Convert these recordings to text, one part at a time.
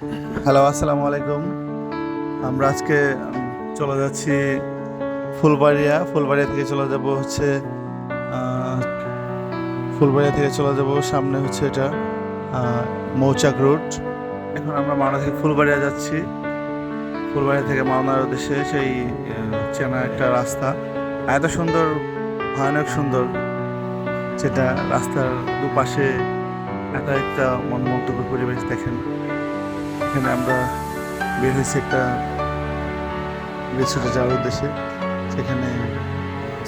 Hello, আসসালামু আলাইকুম। আমরা আজকে চলে যাচ্ছি ফুলবাড়িয়া থেকে চলে যাব হচ্ছে আহ, ফুলবাড়িয়া থেকে চলে যাব সামনে হচ্ছে এটা মৌচাক রুট। এখন আমরা মাওনা থেকে ফুলবাড়িয়া যাচ্ছি। ফুলবাড়িয়া থেকে মাওনার উদ্দেশ্যে সেই চেনা একটা রাস্তা, এত সুন্দর, ভয়ানক সুন্দর, যেটা রাস্তার দুপাশে এত একটা মনমুগ্ধকর পরিবেশ দেখেন। এখানে আমরা বের হয়েছি একটা রিসোর্টে যাওয়ার উদ্দেশ্যে, সেখানে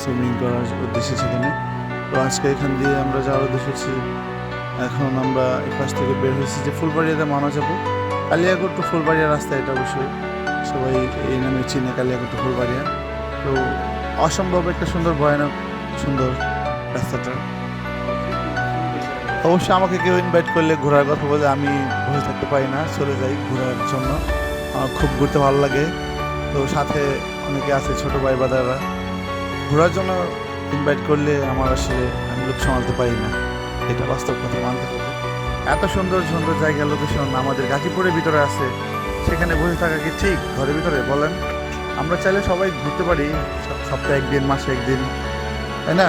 সুইমিং করার উদ্দেশ্যে সেখানে। তো আজকে এখান দিয়ে আমরা যাওয়ার উদ্দেশ্য হচ্ছে, এখন আমরা এই পাশ থেকে বের হয়েছি যে ফুলবাড়িয়াতে মানা যাবো। কালিয়াকোট টু ফুলবাড়িয়া রাস্তা এটা, অবশ্যই সবাই এই নামে চিনে, কালিয়াকোট টু ফুলবাড়িয়া। তো অসম্ভব একটা সুন্দর, ভয়ানক সুন্দর রাস্তাটা। অবশ্যই আমাকে কেউ ইনভাইট করলে ঘোরার কথা বলে আমি বসে থাকতে পারি না, চলে যাই ঘোরার জন্য। আমার খুব ঘুরতে ভালো লাগে। তো সাথে অনেকে আছে, ছোটো ভাই বাদারা, ঘোরার জন্য ইনভাইট করলে আমার আসলে আমি লোক সামলাতে পারি না, এটা বাস্তব কথা মানতে হবে। এত সুন্দর সুন্দর জায়গা, লোকেশন আমাদের গাজীপুরের ভিতরে আছে, সেখানে বসে থাকা কি ঠিক ঘরের ভিতরে বলেন? আমরা চাইলে সবাই ঘুরতে পারি, সপ্তাহে একদিন, মাসে একদিন, তাই না?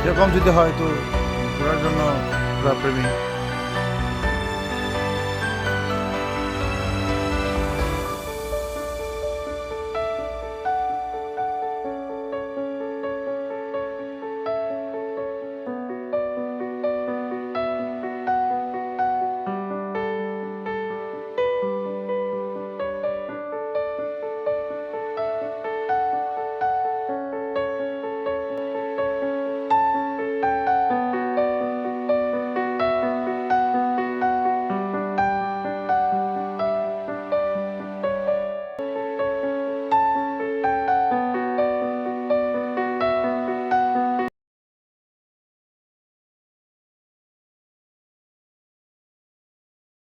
এরকম যদি হয় তো ঘোরার জন্য ঘোরাপ্রেমী